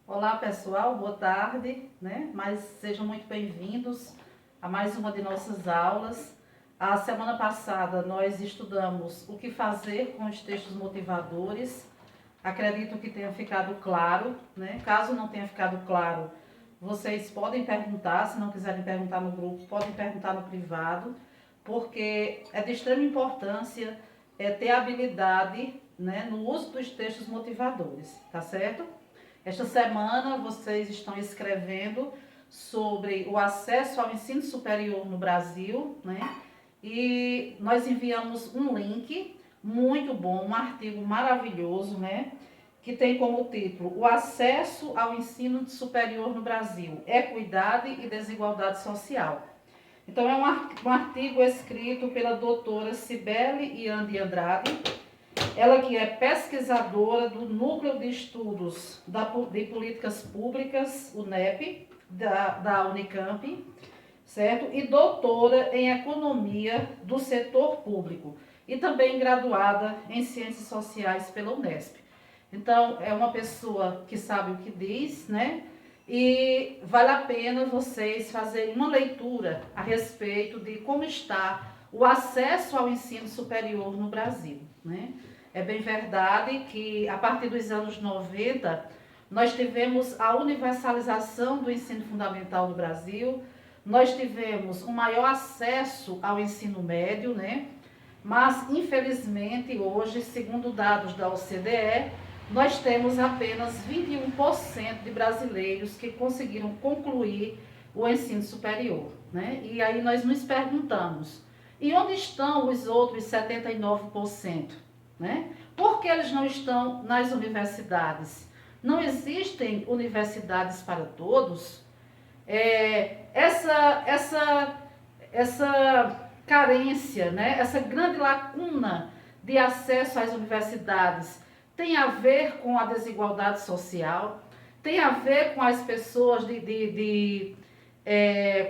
Olá pessoal, boa tarde, né? Mas sejam muito bem-vindos a mais uma de nossas aulas. A semana passada nós estudamos o que fazer com os textos motivadores. Acredito que tenha ficado claro, né? Caso não tenha ficado claro, vocês podem perguntar, se não quiserem perguntar no grupo, podem perguntar no privado, porque é de extrema importância ter habilidade, né, no uso dos textos motivadores, tá certo? Esta semana vocês estão escrevendo sobre o acesso ao ensino superior no Brasil, né? E nós enviamos um link muito bom, um artigo maravilhoso, né? Que tem como título: O acesso ao ensino superior no Brasil, equidade e desigualdade social. Então é um artigo escrito pela doutora Cibele Iandi Andrade, ela que é pesquisadora do Núcleo de Estudos de Políticas Públicas, o NEP, da Unicamp, certo? E doutora em Economia do Setor Público e também graduada em Ciências Sociais pela Unesp. Então, é uma pessoa que sabe o que diz, né? E vale a pena vocês fazerem uma leitura a respeito de como está o acesso ao ensino superior no Brasil, né? É bem verdade que a partir dos anos 90 nós tivemos a universalização do ensino fundamental no Brasil, nós tivemos um maior acesso ao ensino médio, né? Mas infelizmente hoje, segundo dados da OCDE, nós temos apenas 21% de brasileiros que conseguiram concluir o ensino superior, né? E aí nós nos perguntamos, e onde estão os outros 79%? Né? Por que eles não estão nas universidades? Não existem universidades para todos? Essa carência, né? Essa grande lacuna de acesso às universidades tem a ver com a desigualdade social, tem a ver com as pessoas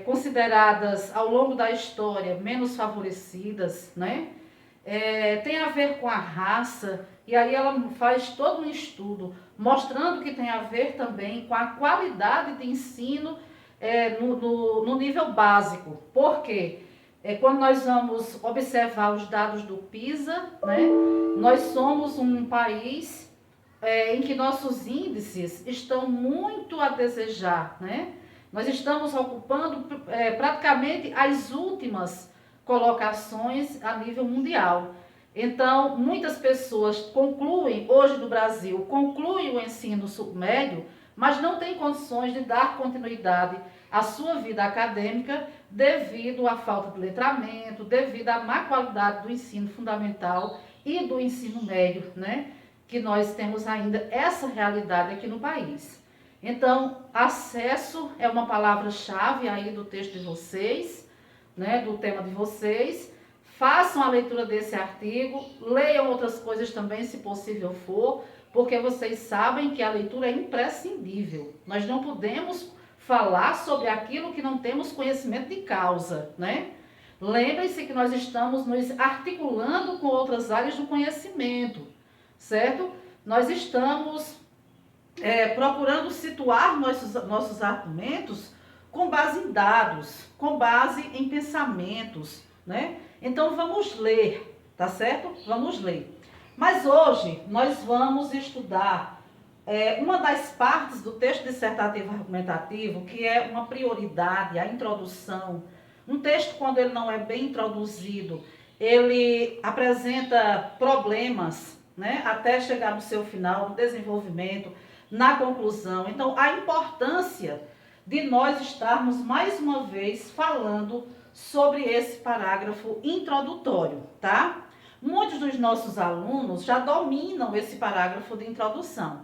consideradas ao longo da história menos favorecidas, né? Tem a ver com a raça, e aí ela faz todo um estudo mostrando que tem a ver também com a qualidade de ensino no nível básico. Por quê? Quando nós vamos observar os dados do PISA, né, nós somos um país em que nossos índices estão muito a desejar, né? Nós estamos ocupando praticamente as últimas colocações a nível mundial. Então, muitas pessoas concluem, hoje no Brasil, concluem o ensino médio, mas não têm condições de dar continuidade à sua vida acadêmica devido à falta de letramento, devido à má qualidade do ensino fundamental e do ensino médio, né? Que nós temos ainda essa realidade aqui no país. Então, acesso é uma palavra-chave aí do texto de vocês, né, do tema de vocês. Façam a leitura desse artigo, leiam outras coisas também, se possível for, porque vocês sabem que a leitura é imprescindível. Nós não podemos falar sobre aquilo que não temos conhecimento de causa, né? Lembrem-se que nós estamos nos articulando com outras áreas do conhecimento, certo? Nós estamos procurando situar nossos argumentos com base em dados, com base em pensamentos, né? Então vamos ler, tá certo? Vamos ler. Mas hoje nós vamos estudar uma das partes do texto dissertativo argumentativo, que é uma prioridade, a introdução. Um texto, quando ele não é bem introduzido, ele apresenta problemas, né? Até chegar no seu final, no desenvolvimento, na conclusão. Então, a importância de nós estarmos mais uma vez falando sobre esse parágrafo introdutório, tá? Muitos dos nossos alunos já dominam esse parágrafo de introdução,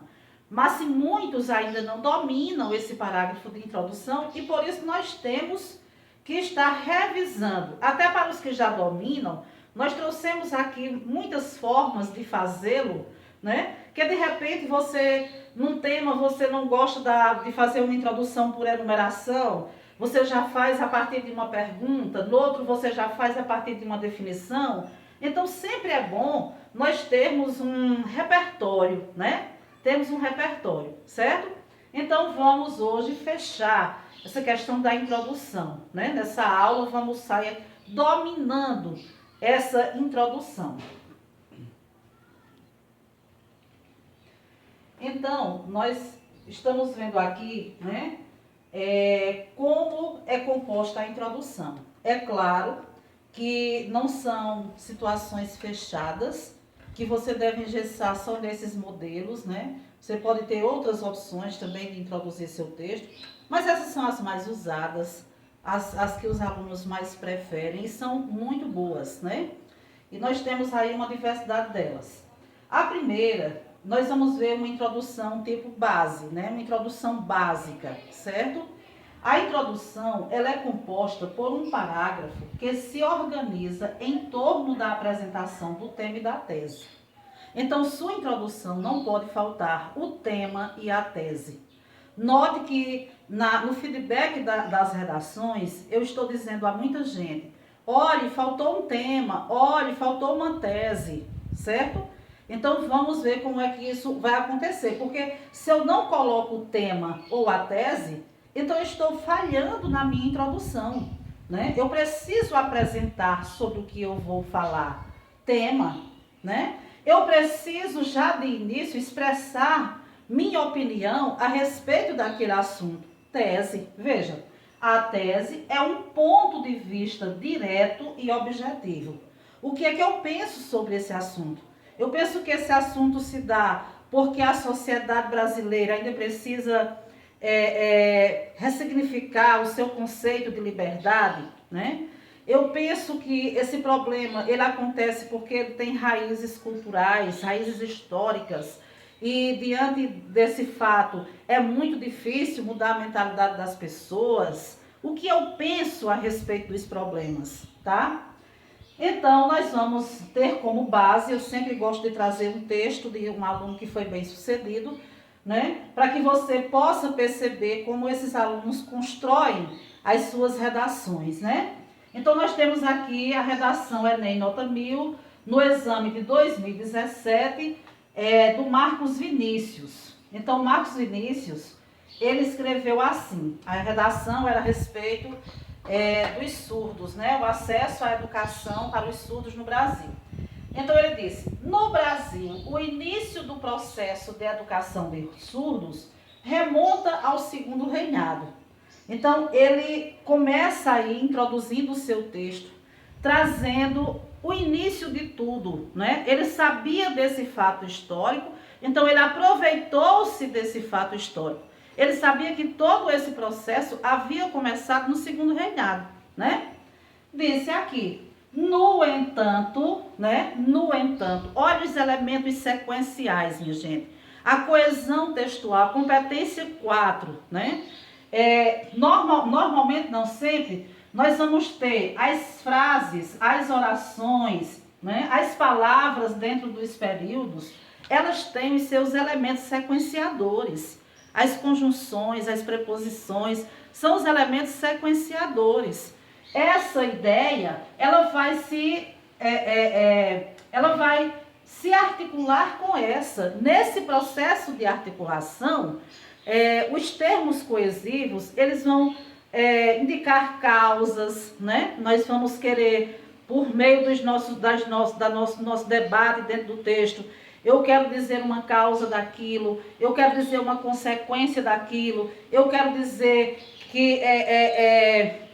mas se muitos ainda não dominam esse parágrafo de introdução, e por isso nós temos que estar revisando. Até para os que já dominam, nós trouxemos aqui muitas formas de fazê-lo, né? Que de repente você, num tema, você não gosta de fazer uma introdução por enumeração, você já faz a partir de uma pergunta, no outro você já faz a partir de uma definição. Então sempre é bom nós termos um repertório, né? Temos um repertório, certo? Então, vamos hoje fechar essa questão da introdução, né? Nessa aula, vamos sair dominando essa introdução. Então, nós estamos vendo aqui, né, como é composta a introdução. É claro que não são situações fechadas, que você deve engessar só nesses modelos, né? Você pode ter outras opções também de introduzir seu texto, mas essas são as mais usadas, as que os alunos mais preferem e são muito boas, né? E nós temos aí uma diversidade delas. A primeira, nós vamos ver uma introdução tipo base, né? Uma introdução básica, certo? A introdução, ela é composta por um parágrafo que se organiza em torno da apresentação do tema e da tese. Então, sua introdução não pode faltar o tema e a tese. Note que no feedback das redações, eu estou dizendo a muita gente, olhe, faltou um tema, olhe, faltou uma tese, certo? Então, vamos ver como é que isso vai acontecer, porque se eu não coloco o tema ou a tese, então eu estou falhando na minha introdução, né? Eu preciso apresentar sobre o que eu vou falar, tema, né? Eu preciso já de início expressar minha opinião a respeito daquele assunto, tese. Veja, a tese é um ponto de vista direto e objetivo. O que é que eu penso sobre esse assunto? Eu penso que esse assunto se dá porque a sociedade brasileira ainda precisa ressignificar o seu conceito de liberdade, né? Eu penso que esse problema ele acontece porque ele tem raízes culturais, raízes históricas, e diante desse fato é muito difícil mudar a mentalidade das pessoas. O que eu penso a respeito dos problemas, tá? Então, nós vamos ter como base, eu sempre gosto de trazer um texto de um aluno que foi bem sucedido, né? Para que você possa perceber como esses alunos constroem as suas redações, né? Então, nós temos aqui a redação Enem Nota 1000, no exame de 2017, do Marcos Vinícius. Então, Marcos Vinícius, ele escreveu assim, a redação era a respeito dos surdos, né? O acesso à educação para os surdos no Brasil. Então ele disse, no Brasil, o início do processo de educação de surdos remonta ao segundo reinado. Então ele começa aí introduzindo o seu texto, trazendo o início de tudo, né? Ele sabia desse fato histórico, então ele aproveitou-se desse fato histórico. Ele sabia que todo esse processo havia começado no segundo reinado, né? Disse aqui, no entanto, né? No entanto, olha os elementos sequenciais, minha gente. A coesão textual, a competência 4, né? Normalmente, não sempre, nós vamos ter as frases, as orações, né? As palavras dentro dos períodos, elas têm os seus elementos sequenciadores. As conjunções, as preposições, são os elementos sequenciadores. Essa ideia, ela vai se articular com essa. Nesse processo de articulação, os termos coesivos, eles vão indicar causas, né? Nós vamos querer, por meio do nosso debate dentro do texto, eu quero dizer uma causa daquilo, eu quero dizer uma consequência daquilo, eu quero dizer que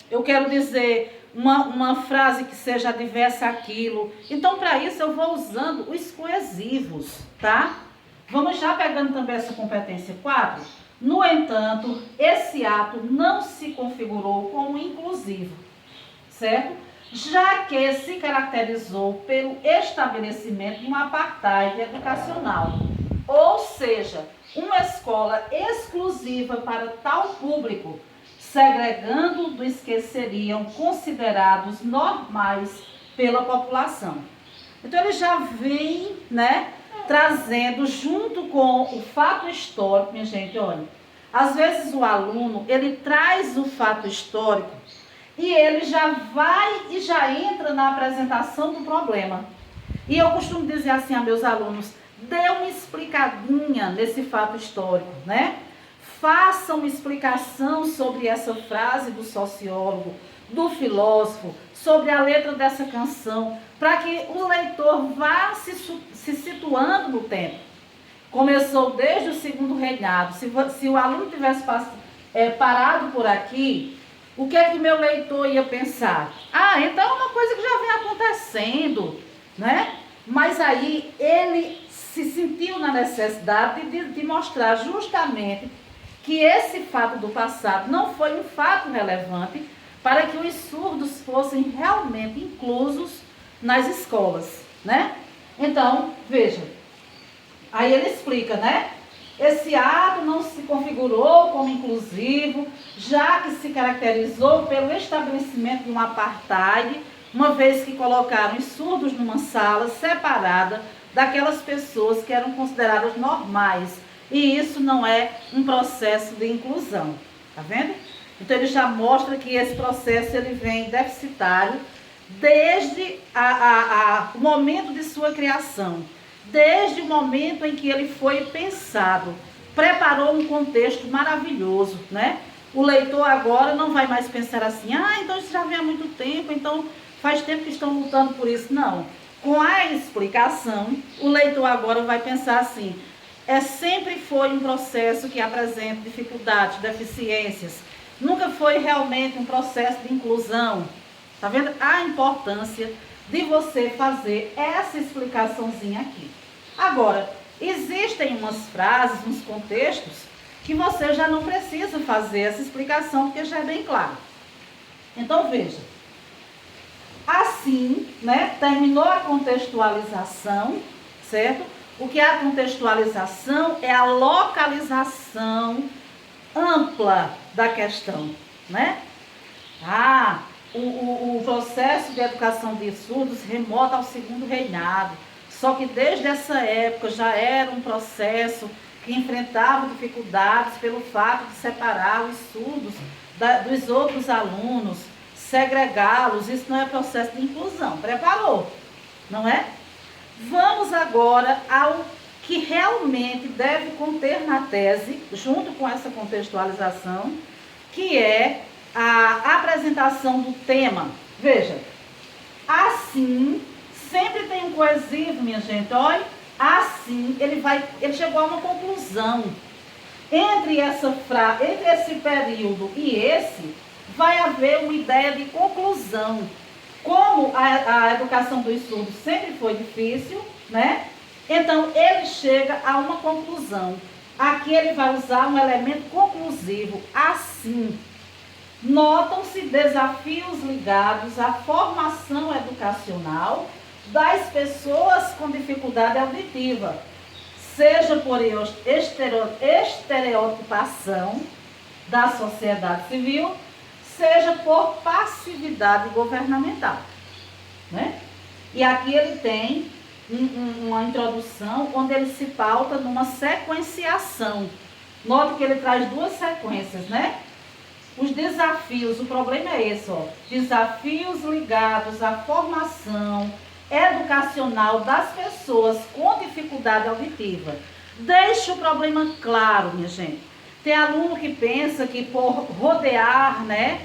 eu quero dizer uma frase que seja adversa àquilo. Então, para isso, eu vou usando os coesivos, tá? Vamos já pegando também essa competência 4. No entanto, esse ato não se configurou como inclusivo, certo? Já que se caracterizou pelo estabelecimento de um apartheid educacional, ou seja, uma escola exclusiva para tal público, segregando dos que seriam considerados normais pela população. Então ele já vem, né, trazendo junto com o fato histórico, minha gente, olha, às vezes o aluno, ele traz o fato histórico e ele já vai e já entra na apresentação do problema. E eu costumo dizer assim a meus alunos, dê uma explicadinha nesse fato histórico, né? faça uma explicação sobre essa frase do sociólogo, do filósofo, sobre a letra dessa canção, para que o leitor vá se situando no tempo. Começou desde o segundo reinado. Se o aluno tivesse parado por aqui, o que é que meu leitor ia pensar? Ah, então é uma coisa que já vem acontecendo, né? Mas aí ele se sentiu na necessidade de mostrar justamente que esse fato do passado não foi um fato relevante para que os surdos fossem realmente inclusos nas escolas, né? Então, veja, aí ele explica, né? Esse ato não se configurou como inclusivo, já que se caracterizou pelo estabelecimento de um apartheid, uma vez que colocaram os surdos numa sala separada daquelas pessoas que eram consideradas normais. E isso não é um processo de inclusão, tá vendo? Então ele já mostra que esse processo ele vem deficitário desde o momento de sua criação. Desde o momento em que ele foi pensado, preparou um contexto maravilhoso, né? O leitor agora não vai mais pensar assim, então isso já vem há muito tempo, então faz tempo que estão lutando por isso. Não. Com a explicação, o leitor agora vai pensar assim, sempre foi um processo que apresenta dificuldades, deficiências, nunca foi realmente um processo de inclusão. Tá vendo a importância de você fazer essa explicaçãozinha aqui. Agora, existem umas frases, uns contextos, que você já não precisa fazer essa explicação, porque já é bem claro. Então, veja. Assim, né, terminou a contextualização, certo? O que é a contextualização? É a localização ampla da questão, né? O processo de educação de surdos remota ao segundo reinado. Só que desde essa época já era um processo que enfrentava dificuldades pelo fato de separar os surdos dos outros alunos, segregá-los. Isso não é processo de inclusão. Preparou, não é? Vamos agora ao que realmente deve conter na tese, junto com essa contextualização, que é a apresentação do tema. Veja, assim, sempre tem um coesivo, minha gente, olha, assim, ele chegou a uma conclusão. Entre esse período e esse, vai haver uma ideia de conclusão. Como a educação dos surdos sempre foi difícil, né? Então, ele chega a uma conclusão. Aqui ele vai usar um elemento conclusivo, assim. Notam-se desafios ligados à formação educacional das pessoas com dificuldade auditiva, seja por estereotipação da sociedade civil, seja por passividade governamental, né? E aqui ele tem uma introdução onde ele se pauta numa sequenciação. Note que ele traz duas sequências, né? Os desafios, o problema é esse, ó. Desafios ligados à formação educacional das pessoas com dificuldade auditiva. Deixe o problema claro, minha gente. Tem aluno que pensa que por rodear, né,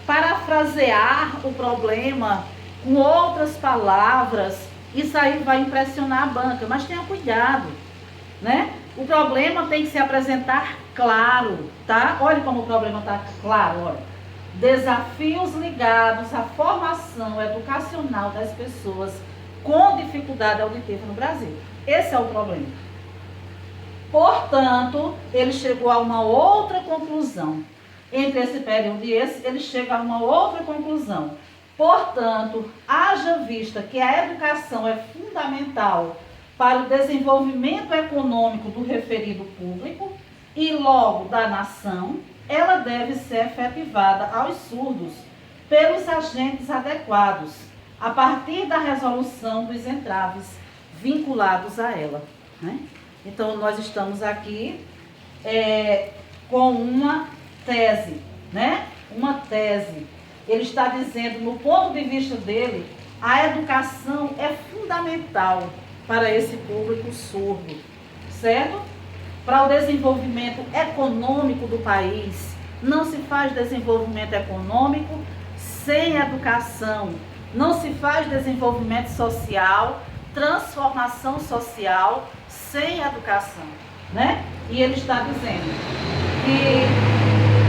parafrasear o problema com outras palavras, isso aí vai impressionar a banca. Mas tenha cuidado, né? O problema tem que se apresentar claro, tá? Olha como o problema está claro, olha. Desafios ligados à formação educacional das pessoas com dificuldade auditiva no Brasil. Esse é o problema. Portanto, ele chegou a uma outra conclusão. Entre esse período e esse, ele chega a uma outra conclusão. Portanto, haja vista que a educação é fundamental para o desenvolvimento econômico do referido público e logo da nação, ela deve ser efetivada aos surdos pelos agentes adequados, a partir da resolução dos entraves vinculados a ela, né? Então, nós estamos aqui com uma tese, né? Uma tese. Ele está dizendo, no ponto de vista dele, a educação é fundamental para esse público surdo, certo? para o desenvolvimento econômico do país. Não se faz desenvolvimento econômico sem educação. Não se faz desenvolvimento social, transformação social sem educação, né? E ele está dizendo que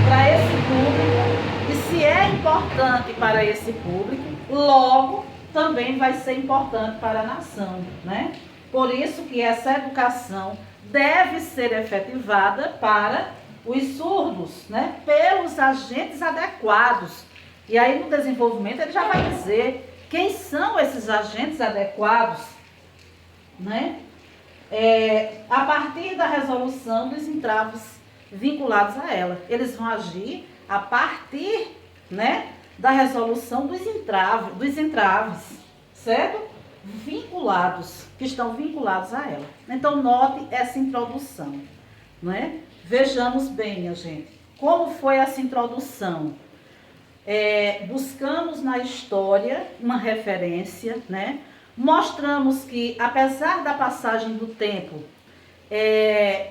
para esse público, e se é importante para esse público, logo também vai ser importante para a nação, né? Por isso que essa educação deve ser efetivada para os surdos, né? Pelos agentes adequados. E aí no desenvolvimento ele já vai dizer quem são esses agentes adequados, né? A partir da resolução dos entraves vinculados a ela. Eles vão agir a partir, né, da resolução dos entraves, certo? Que estão vinculados a ela. Então, note essa introdução, né? Vejamos bem, minha gente, como foi essa introdução. Buscamos na história uma referência, né? Mostramos que, apesar da passagem do tempo,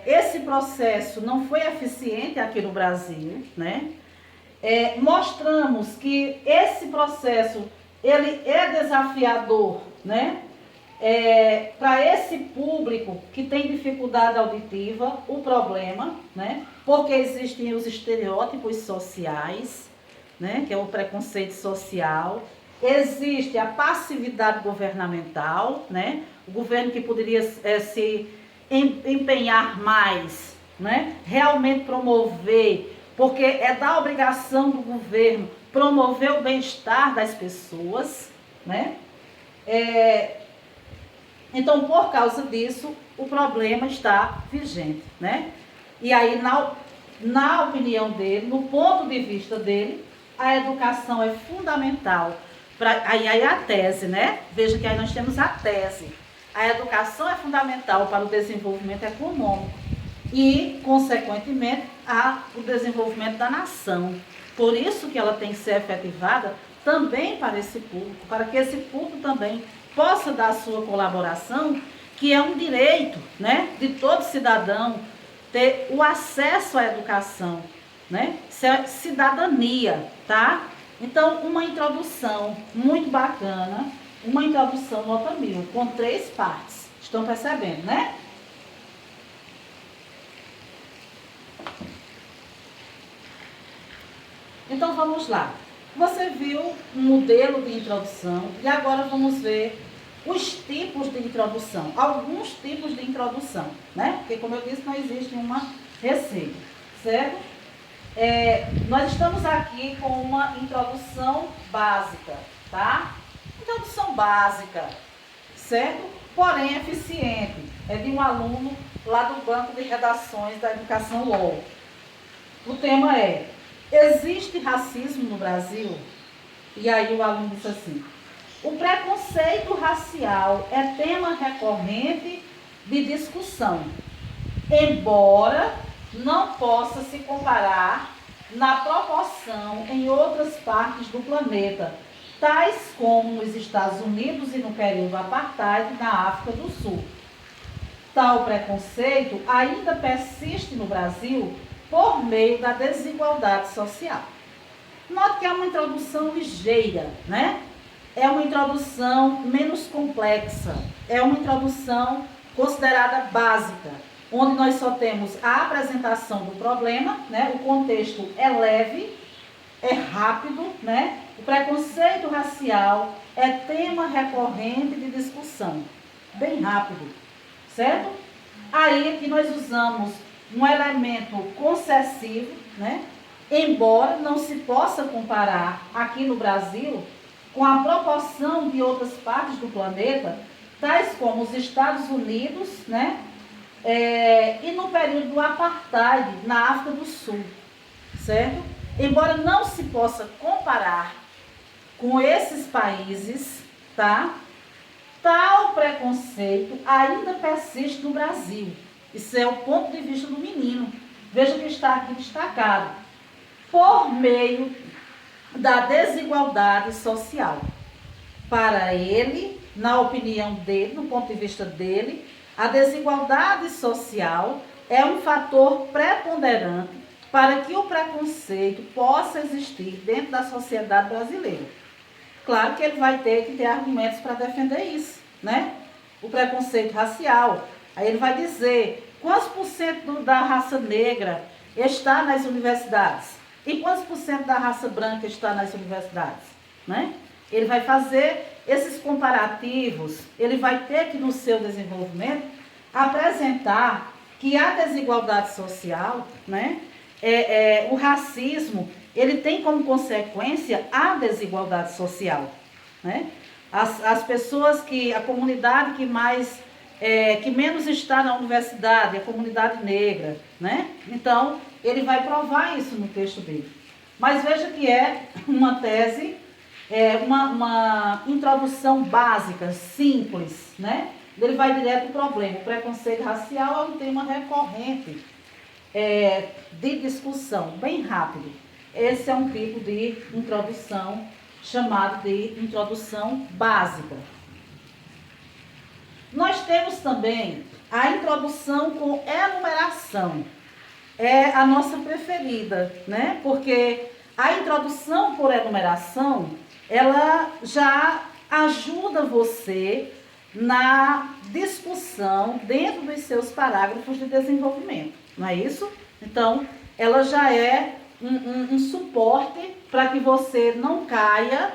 esse processo não foi eficiente aqui no Brasil, né? Mostramos que esse processo ele é desafiador, né? Para esse público que tem dificuldade auditiva, o problema, né? Porque existem os estereótipos sociais, né? Que é o preconceito social. Existe a passividade governamental, né? O governo que poderia se empenhar mais, né? Realmente promover, porque é da obrigação do governo promover o bem-estar das pessoas, né? Então, por causa disso, o problema está vigente, né? E aí, na opinião dele, no ponto de vista dele, a educação é fundamental. Aí a tese, né? Veja que aí nós temos a tese. A educação é fundamental para o desenvolvimento econômico e, consequentemente, o desenvolvimento da nação. Por isso que ela tem que ser efetivada também para esse público, para que esse público também possa dar a sua colaboração, que é um direito, né, de todo cidadão ter o acesso à educação, né? Cidadania, tá? Então, uma introdução muito bacana, uma introdução nota 1000, com 3 partes. Estão percebendo, né? Então, vamos lá. Você viu um modelo de introdução e agora vamos ver os tipos de introdução. Alguns tipos de introdução, né? Porque, como eu disse, não existe uma receita, certo? Nós estamos aqui com uma introdução básica, tá? Introdução básica, certo? Porém eficiente. É de um aluno lá do Banco de Redações da Educação UOL. O tema é: existe racismo no Brasil? E aí o aluno disse assim: o preconceito racial é tema recorrente de discussão, embora não possa se comparar na proporção em outras partes do planeta, tais como nos Estados Unidos e no período apartheid na África do Sul. Tal preconceito ainda persiste no Brasil por meio da desigualdade social. Note que é uma introdução ligeira, né? É uma introdução menos complexa, é uma introdução considerada básica, onde nós só temos a apresentação do problema, né? O contexto é leve, é rápido, né? O preconceito racial é tema recorrente de discussão, bem rápido, certo? Aí que nós usamos um elemento concessivo, né? Embora não se possa comparar aqui no Brasil com a proporção de outras partes do planeta, tais como os Estados Unidos, né? E no período do apartheid na África do Sul, certo? Embora não se possa comparar com esses países, tá? Tal preconceito ainda persiste no Brasil. Isso é o ponto de vista do menino. Veja que está aqui destacado. Por meio da desigualdade social. Para ele, na opinião dele, no ponto de vista dele, a desigualdade social é um fator preponderante para que o preconceito possa existir dentro da sociedade brasileira. Claro que ele vai ter que ter argumentos para defender isso, né? O preconceito racial. Aí ele vai dizer quantos por cento da raça negra está nas universidades e quantos por cento da raça branca está nas universidades, né? Ele vai fazer esses comparativos, ele vai ter que no seu desenvolvimento apresentar que a desigualdade social, né? O racismo, ele tem como consequência a desigualdade social, né? As pessoas a comunidade que menos está na universidade, a comunidade negra, né? Então, ele vai provar isso no texto dele. Mas veja que é uma tese, uma introdução básica, simples, né? Ele vai direto ao problema. O preconceito racial é um tema recorrente de discussão, bem rápido. Esse é um tipo de introdução chamado de introdução básica. Nós temos também a introdução com enumeração. É a nossa preferida, né? Porque a introdução por enumeração, ela já ajuda você na discussão dentro dos seus parágrafos de desenvolvimento, não é isso? Então, ela já é um suporte para que você não caia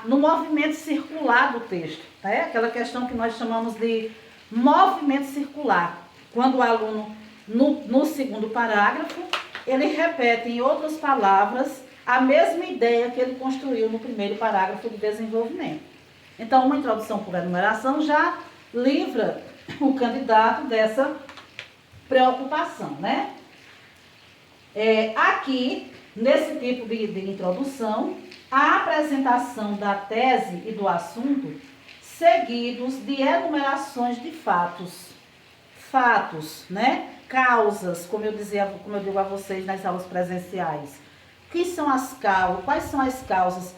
no movimento circular do texto, né? Aquela questão que nós chamamos de movimento circular. Quando o aluno, no segundo parágrafo, ele repete em outras palavras a mesma ideia que ele construiu no primeiro parágrafo de desenvolvimento. Então, uma introdução por enumeração já livra o candidato dessa preocupação, né? Aqui, nesse tipo de introdução, a apresentação da tese e do assunto, seguidos de enumerações de fatos. Fatos, né? Causas, como eu digo a vocês nas aulas presenciais. Quais são as causas?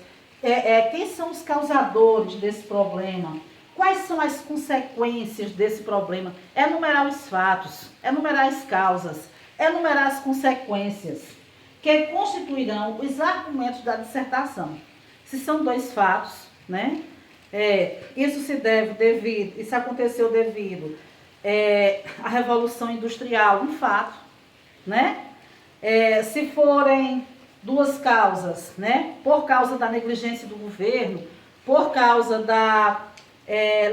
Quem são os causadores desse problema? Quais são as consequências desse problema? Enumerar os fatos, enumerar as causas, enumerar as consequências, que constituirão os argumentos da dissertação. Se são dois fatos, né? Isso aconteceu devido à Revolução Industrial, um fato, né? Se forem duas causas, né? Por causa da negligência do governo, por causa da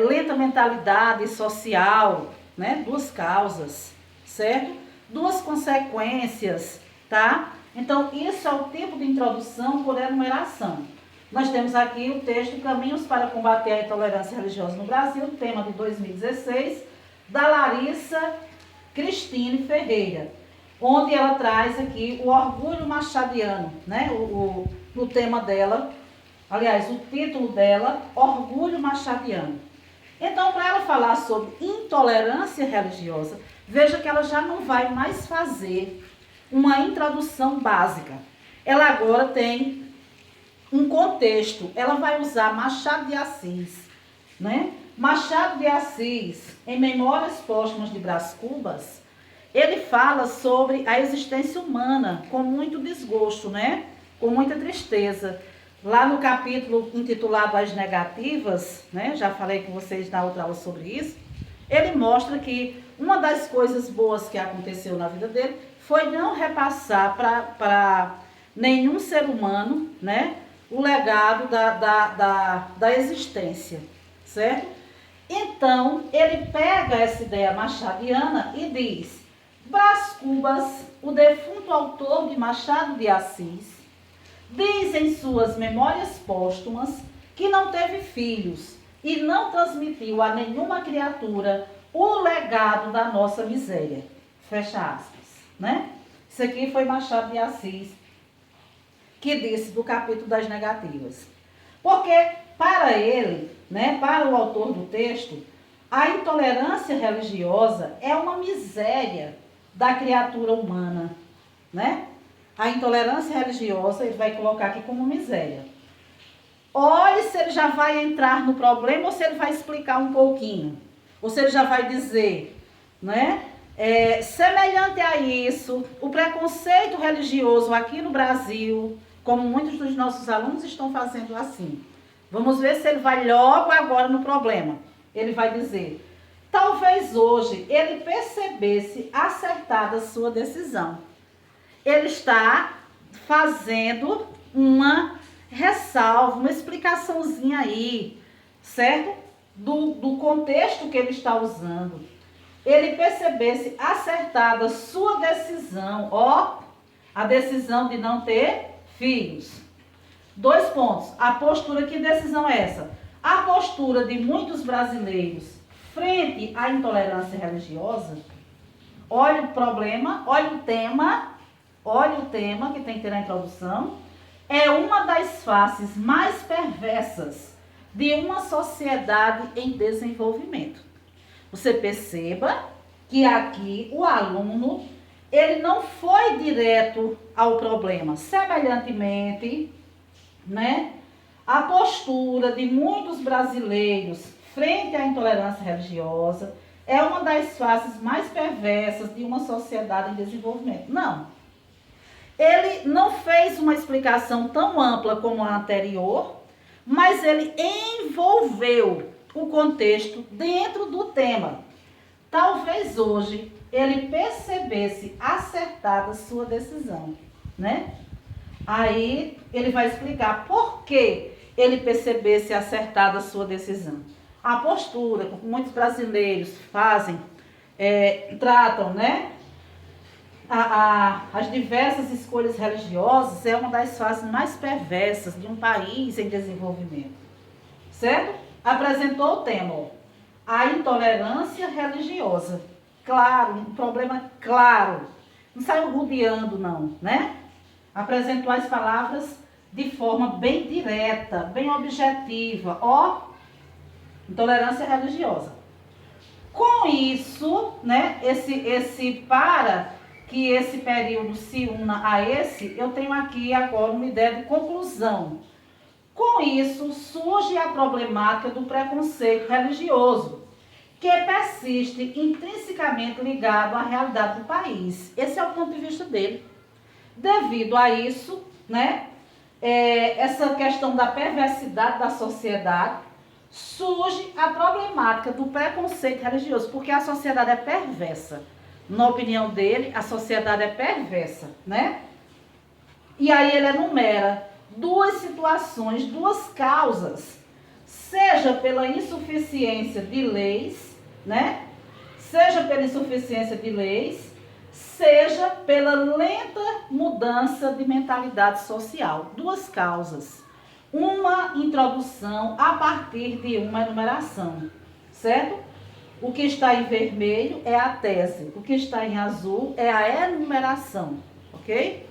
lenta mentalidade social, né? Duas causas, certo? Duas consequências, tá? Então, isso é o tipo de introdução por enumeração. Nós temos aqui o texto Caminhos para combater a intolerância religiosa no Brasil, tema de 2016, da Larissa Cristine Ferreira, onde ela traz aqui o orgulho machadiano, né? O tema dela, aliás, o título dela, Orgulho Machadiano. Então, para ela falar sobre intolerância religiosa, veja que ela já não vai mais fazer uma introdução básica. Ela agora tem um contexto. Ela vai usar Machado de Assis, né? Machado de Assis, em Memórias Póstumas de Brás Cubas, ele fala sobre a existência humana com muito desgosto, né? Com muita tristeza. Lá no capítulo intitulado As Negativas, né? Já falei com vocês na outra aula sobre isso. Ele mostra que uma das coisas boas que aconteceu na vida dele foi não repassar para nenhum ser humano, né? O legado da existência, certo? Então, ele pega essa ideia machadiana e diz: Brás Cubas, o defunto autor de Machado de Assis, diz em suas memórias póstumas que não teve filhos e não transmitiu a nenhuma criatura o legado da nossa miséria. Fecha aspas, né? Isso aqui foi Machado de Assis, que disse do capítulo das negativas. Porque para ele, né, para o autor do texto, a intolerância religiosa é uma miséria da criatura humana, né? A intolerância religiosa ele vai colocar aqui como miséria. Olhe se ele já vai entrar no problema ou se ele vai explicar um pouquinho. Ou se ele já vai dizer, né? Semelhante a isso, o preconceito religioso aqui no Brasil, como muitos dos nossos alunos estão fazendo assim. Vamos ver se ele vai logo agora no problema. Ele vai dizer: talvez hoje ele percebesse acertada a sua decisão. Ele está fazendo uma ressalva, uma explicaçãozinha aí, certo? Do contexto que ele está usando. Ele percebesse acertada a sua decisão, a decisão de não ter filhos. 2 pontos. A postura, que decisão é essa? A postura de muitos brasileiros frente à intolerância religiosa. Olha o problema, olha o tema que tem que ter na introdução. É uma das faces mais perversas de uma sociedade em desenvolvimento. Você perceba que aqui o aluno, ele não foi direto ao problema. Semelhantemente, né, a postura de muitos brasileiros frente à intolerância religiosa é uma das faces mais perversas de uma sociedade em desenvolvimento. Não. Ele não fez uma explicação tão ampla como a anterior, mas ele envolveu o contexto dentro do tema. Talvez hoje ele percebesse acertada sua decisão, né? Aí ele vai explicar por que ele percebesse acertada a sua decisão. A postura que muitos brasileiros fazem, tratam, né? As diversas escolhas religiosas é uma das fases mais perversas de um país em desenvolvimento, certo? Apresentou o tema, a intolerância religiosa. Claro, um problema claro. Não saiu rodeando não, né? Apresentou as palavras de forma bem direta, bem objetiva. Intolerância religiosa. Com isso, né, para que esse período se una a esse, eu tenho aqui agora uma ideia de conclusão. Com isso, surge a problemática do preconceito religioso, que persiste intrinsecamente ligado à realidade do país. Esse é o ponto de vista dele. Devido a isso, né, essa questão da perversidade da sociedade, surge a problemática do preconceito religioso, porque a sociedade é perversa. Na opinião dele, a sociedade é perversa, né? E aí ele enumera 2 situações, 2 causas, seja pela insuficiência de leis, né? Seja pela insuficiência de leis, seja pela lenta mudança de mentalidade social. 2 causas. Uma introdução a partir de uma enumeração, certo? O que está em vermelho é a tese, o que está em azul é a enumeração, ok?